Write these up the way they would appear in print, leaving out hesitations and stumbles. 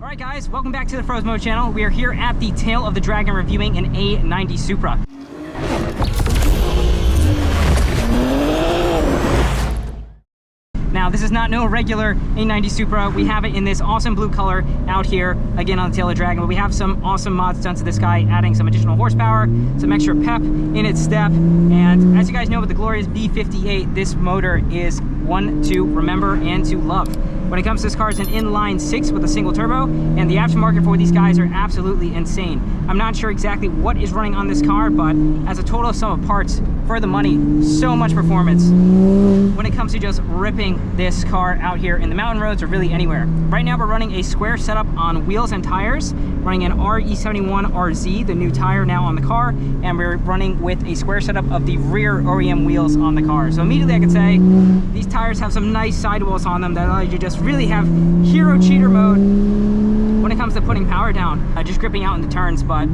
Alright guys, welcome back to the Feroz Moto channel. We are here at the tail of the dragon reviewing an A90 Supra. Now, this is not no regular A90 Supra. We have it in this awesome blue color out here, again on the tail of the dragon, but we have some awesome mods done to this guy, adding some additional horsepower, some extra pep in its step, and as you guys know with the glorious B58, this motor is one to remember and to love. When it comes to this car, it's an inline 6 with a single turbo, and the aftermarket for these guys are absolutely insane. I'm not sure exactly what is running on this car, but as a total sum of parts, for the money, so much performance when it comes to just ripping this car out here in the mountain roads or really anywhere. Right now we're running a square setup on wheels and tires, running an RE71 RZ, the new tire now on the car, and we're running with a square setup of the rear OEM wheels on the car. So immediately I could say these tires have some nice sidewalls on them that allow you to just really have hero cheater mode when it comes to putting power down, just gripping out into turns. But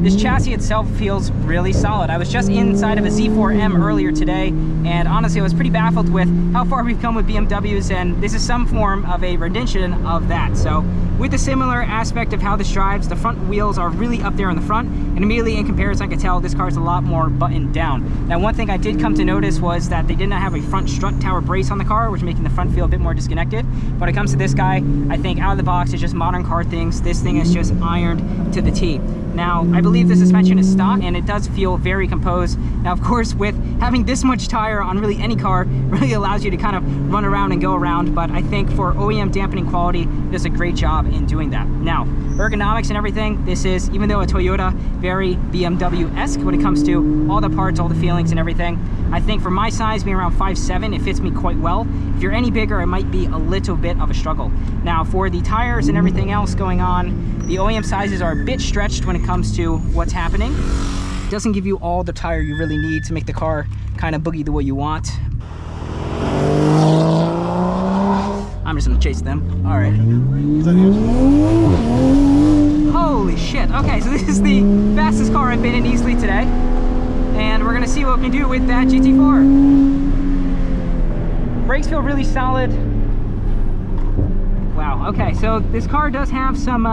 this chassis itself feels really solid. I was just inside of a Z4M earlier today, and honestly I was pretty baffled with how far we've come with BMWs, and this is some form of a rendition of that. So with the similar aspect of how this drives, the front wheels are really up there in the front, and immediately in comparison I could tell this car is a lot more buttoned down. Now one thing I did come to notice was that they did not have a front strut tower brace on the car, which making the front feel a bit more disconnected. When it comes to this guy, I think out of the box it's just modern car things. This thing is just ironed to the T. Now, I believe the suspension is stock and it does feel very composed. Now, of course, with having this much tire on really any car, really allows you to kind of run around and go around, but I think for OEM dampening quality, it does a great job in doing that. Now, ergonomics and everything, this is, even though a Toyota, very BMW-esque when it comes to all the parts, all the feelings and everything. I think for my size, being around 5'7", it fits me quite well. If you're any bigger, it might be a little bit of a struggle. Now, for the tires and everything else going on, the OEM sizes are a bit stretched when it comes to what's happening. It doesn't give you all the tire you really need to make the car kind of boogie the way you want. I'm just gonna chase them. All right. Holy shit. Okay, so this is the fastest car I've been in easily today. And we're gonna see what we can do with that GT4. Brakes feel really solid. Wow, okay, so this car does have some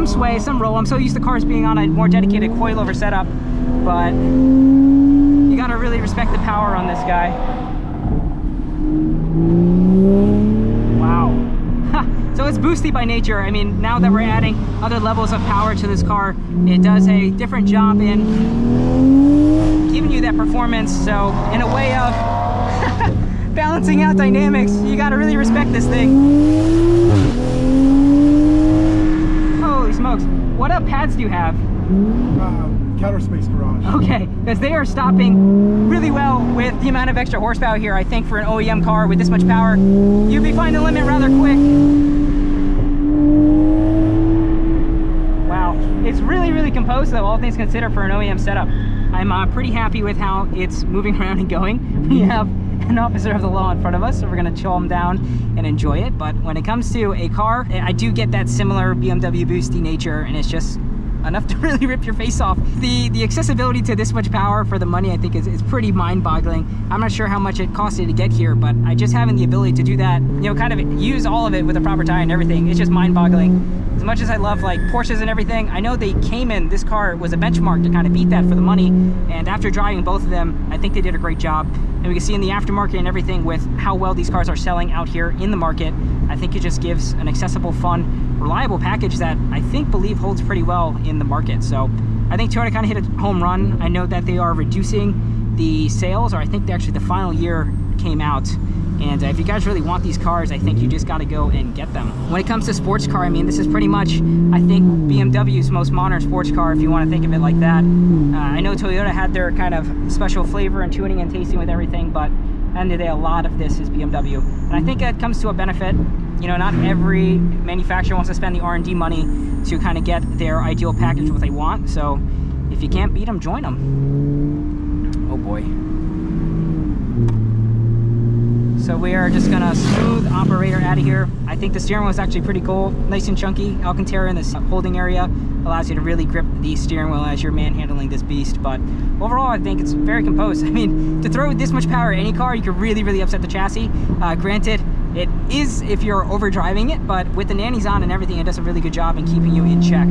sway, some roll. I'm so used to cars being on a more dedicated coilover setup, but you gotta really respect the power on this guy. Wow. So it's boosty by nature. I mean, now that we're adding other levels of power to this car, it does a different job in giving you that performance. So in a way of balancing out dynamics, you gotta really respect this thing. Holy smokes. What pads do you have? Counter space garage. Okay, because they are stopping really well with the amount of extra horsepower here. I think for an OEM car with this much power, you'd be finding the limit rather quick. Wow, it's really, really composed though, all things considered for an OEM setup. I'm pretty happy with how it's moving around and going. We have an officer of the law in front of us, so we're gonna chill him down and enjoy it. But when it comes to a car, I do get that similar BMW boosty nature, and it's just enough to really rip your face off. The accessibility to this much power for the money, I think is pretty mind-boggling. I'm not sure how much it costed to get here, but I just having the ability to do that, you know, kind of use all of it with a proper tire and everything, it's just mind-boggling. As much as I love like Porsches and everything, I know they came in, this car was a benchmark to kind of beat that for the money, and after driving both of them, I think they did a great job. And we can see in the aftermarket and everything with how well these cars are selling out here in the market, I think it just gives an accessible, fun, reliable package that I believe holds pretty well in the market. So I think Toyota kind of hit a home run. I know that they are reducing the sales, or I think actually the final year came out. And if you guys really want these cars, I think you just got to go and get them. When it comes to sports car, I mean, this is pretty much, I think, BMW's most modern sports car, if you want to think of it like that. I know Toyota had their kind of special flavor and tuning and tasting with everything, but at the end of the day, a lot of this is BMW. And I think that comes to a benefit. You know, not every manufacturer wants to spend the R&D money to kind of get their ideal package what they want. So if you can't beat them, join them. Oh boy. So we are just gonna smooth operator out of here. I think the steering wheel is actually pretty cool, nice and chunky. Alcantara in this holding area allows you to really grip the steering wheel as you're manhandling this beast. But overall, I think it's very composed. I mean, to throw this much power at any car, you could really, really upset the chassis. Granted, It is if you're over driving it, but with the nannies on and everything, it does a really good job in keeping you in check.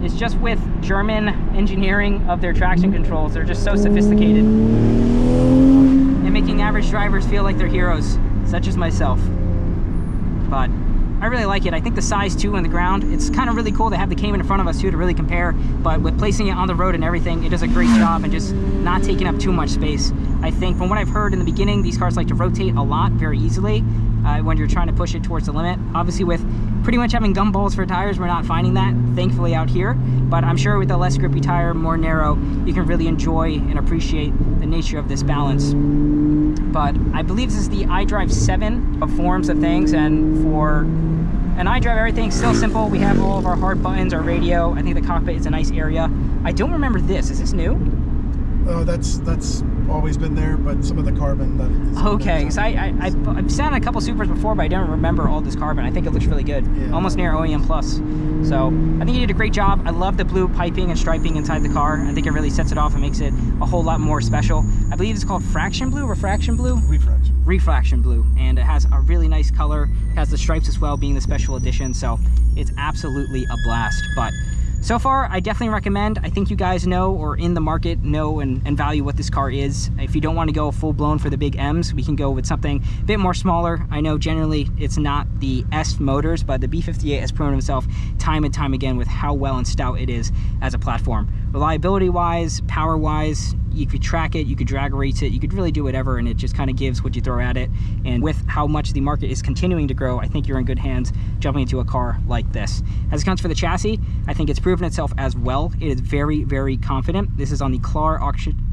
It's just with German engineering of their traction controls, they're just so sophisticated and making average drivers feel like they're heroes, such as myself. But I really like it. I think the size too on the ground, it's kind of really cool to have the Cayman in front of us too to really compare, but with placing it on the road and everything, it does a great job and just not taking up too much space. I think from what I've heard in the beginning, these cars like to rotate a lot very easily when you're trying to push it towards the limit. Obviously with pretty much having gumballs for tires, we're not finding that, thankfully, out here. But I'm sure with a less grippy tire, more narrow, you can really enjoy and appreciate the nature of this balance. But I believe this is the iDrive 7 of forms of things, and for an iDrive, everything's still simple. We have all of our hard buttons, our radio. I think the cockpit is a nice area. I don't remember this. Is this new? That's always been there, but some of the carbon that is okay, because I've sat in a couple Supras before, but I don't remember all this carbon. I think it looks really good. Yeah. Almost near OEM Plus. So I think you did a great job. I love the blue piping and striping inside the car. I think it really sets it off and makes it a whole lot more special. I believe it's called Fraction Blue, Refraction Blue? Refraction Blue. And it has a really nice color. It has the stripes as well, being the special edition. So it's absolutely a blast. But so far, I definitely recommend. I think you guys know, or in the market know and value what this car is. If you don't want to go full blown for the big M's, we can go with something a bit more smaller. I know generally it's not the S motors, but the B58 has proven himself time and time again with how well and stout it is as a platform. Reliability wise, power wise, you could track it, you could drag race it, you could really do whatever, and it just kind of gives what you throw at it. And with how much the market is continuing to grow, I think you're in good hands jumping into a car like this. As it comes for the chassis, I think it's proven itself as well. It is very, very confident. This is on the Clar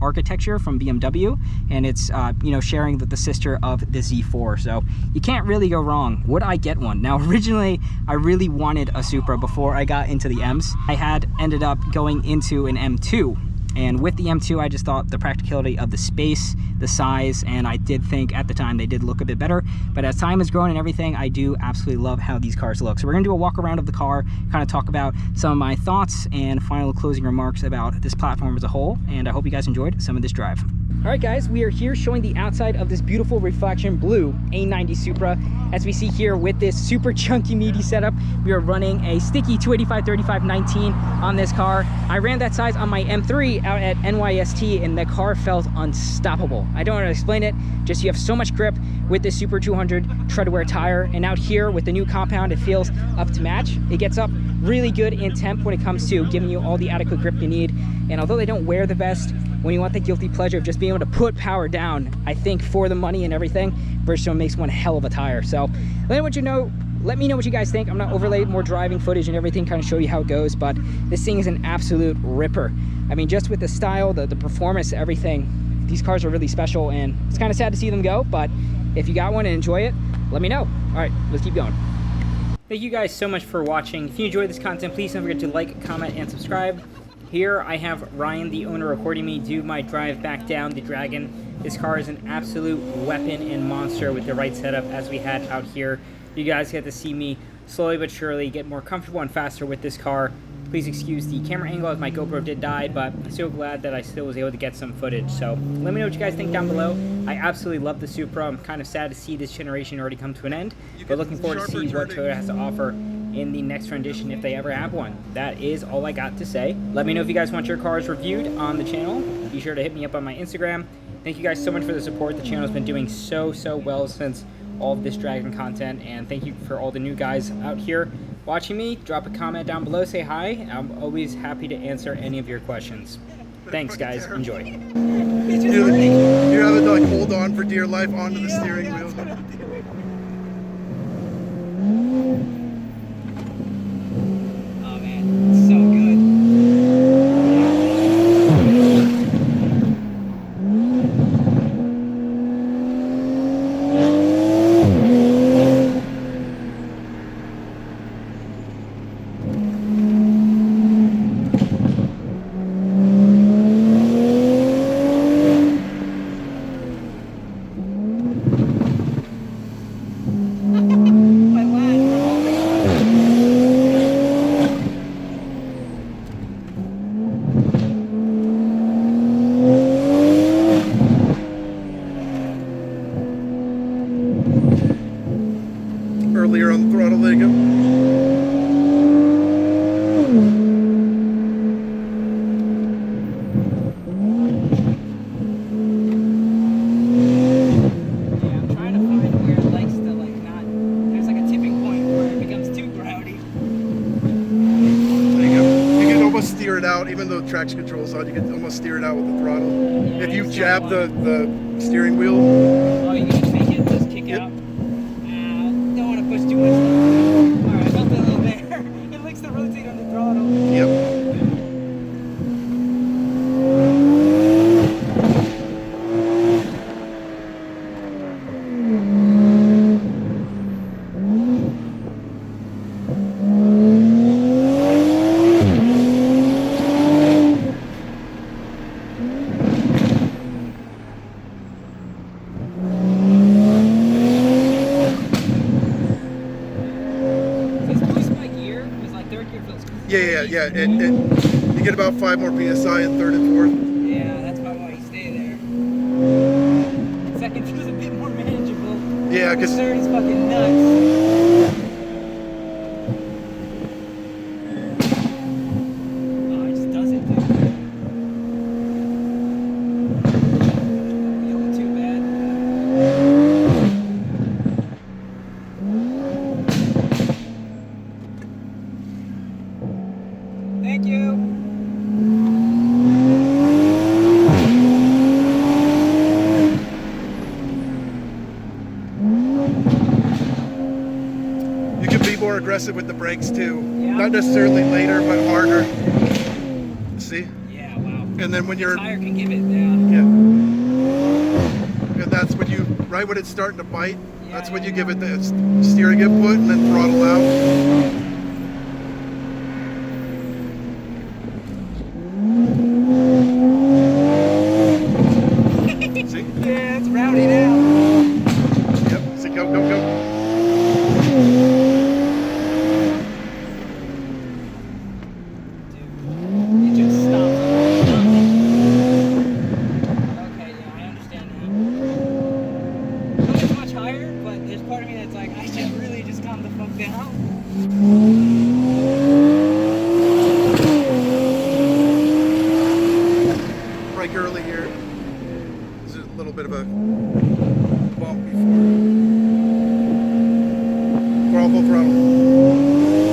architecture from BMW, and it's you know, sharing the sister of the Z4, so you can't really go wrong. Would I get one? Now, originally, I really wanted a Supra before I got into the M's. I had ended up going into an M2. And with the M2, I just thought the practicality of the space, the size, and I did think at the time they did look a bit better. But as time has grown and everything, I do absolutely love how these cars look. So we're gonna do a walk around of the car, kind of talk about some of my thoughts and final closing remarks about this platform as a whole. And I hope you guys enjoyed some of this drive. All right, guys, we are here showing the outside of this beautiful reflection blue A90 Supra. As we see here with this super chunky meaty setup, we are running a sticky 285/35/19 on this car. I ran that size on my M3 out at NYST, and the car felt unstoppable. I don't know how to explain it, just you have so much grip with this Super 200 tread-wear tire, and out here with the new compound, it feels up to match. It gets up really good in temp when it comes to giving you all the adequate grip you need. And although they don't wear the best, when you want the guilty pleasure of just being able to put power down, I think for the money and everything, Bridgestone makes one hell of a tire. So let me know what you guys think. I'm gonna overlay more driving footage and everything, kind of show you how it goes, but this thing is an absolute ripper. I mean, just with the style, the performance, everything, these cars are really special, and it's kind of sad to see them go, but if you got one and enjoy it, let me know. All right, let's keep going. Thank you guys so much for watching. If you enjoyed this content, please don't forget to like, comment, and subscribe. Here I have Ryan, the owner, recording me do my drive back down the Dragon. This car is an absolute weapon and monster with the right setup as we had out here. You guys get to see me slowly but surely get more comfortable and faster with this car. Please excuse the camera angle as my GoPro did die, but I'm so glad that I still was able to get some footage. So let me know what you guys think down below. I absolutely love the Supra. I'm kind of sad to see this generation already come to an end, but looking forward to see what Toyota has to offer in the next rendition if they ever have one. That is all I got to say. Let me know if you guys want your cars reviewed on the channel. Be sure to hit me up on my Instagram. Thank you guys so much for the support. The channel has been doing so well since all of this Dragon content, and thank you for all the new guys out here watching me. Drop a comment down below, say hi. I'm always happy to answer any of your questions. Thanks guys, enjoy. You have to like hold on for dear life onto the steering wheel. Oh man, it's so good. on the throttle. There you go. Yeah, I'm trying to find where it likes to like not. There's like a tipping point where it becomes too growly. There you go. You can almost steer it out, even though traction control's on. You can almost steer it out with the throttle. Yeah, If you it's jab got the steering wheel. Oh, you can just make it just kick Yep. out. Don't want to push too much. Alright, I felt it a little there. It likes to rotate on the throttle. Yep. This boost by gear was like third gear feels Yeah. You get about 5 more PSI in third and fourth. Yeah, that's probably why you stay there. Second feels a bit more manageable. Yeah, because Third is fucking nuts. Oh, it just does it, dude. You look too bad. Thank you. you can be more aggressive with the brakes too. Yeah. Not necessarily later, but harder. See? Yeah, wow. And then when you're Tire can give it, yeah. and that's when you right when it's starting to bite. Yeah, That's when yeah, you give it the steering input and then throttle out. See? Yeah, it's rowdy now. Yep. See, go. Dude, it just stopped. Okay, yeah, I understand now. Not as much higher, but there's part of me that's like, I should really just calm the fuck down. Brake early here. This is a little bit of a bump before. Throttle, full throttle.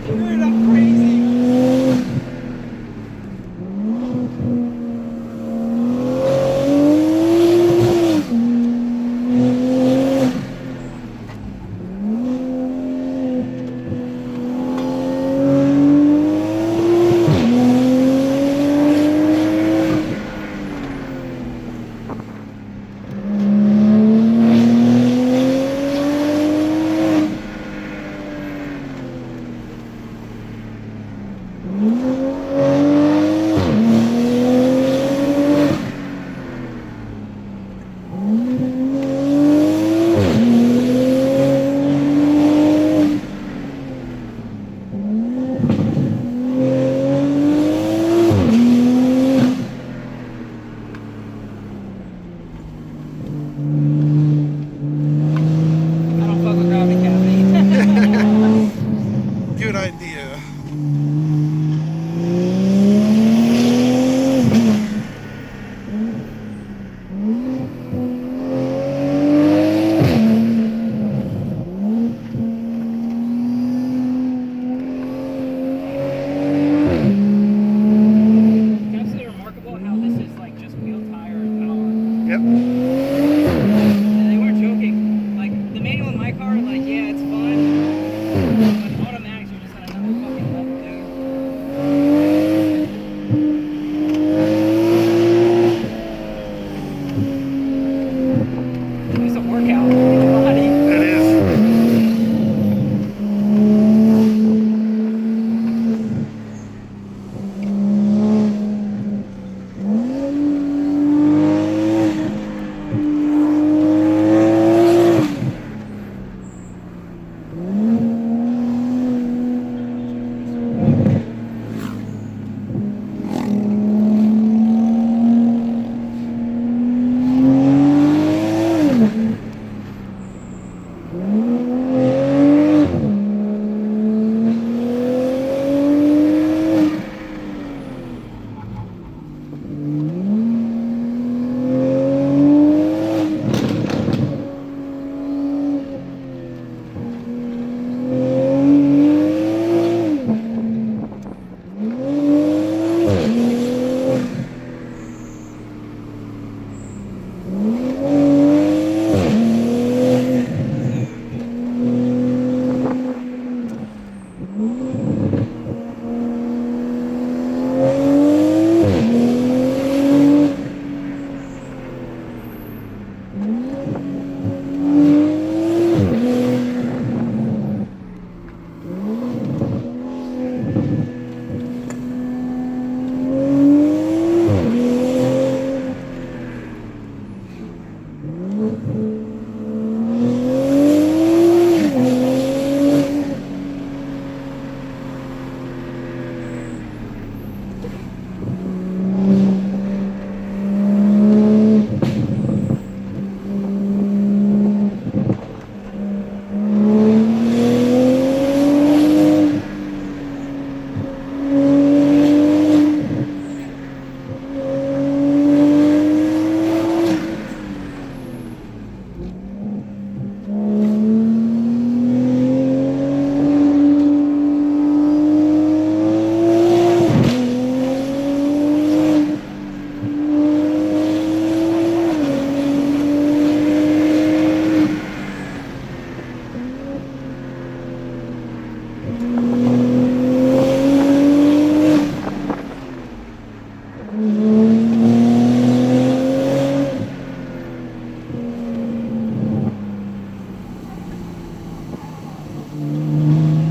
Dude, I'm crazy.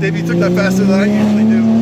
Dave, you took that faster than I usually do.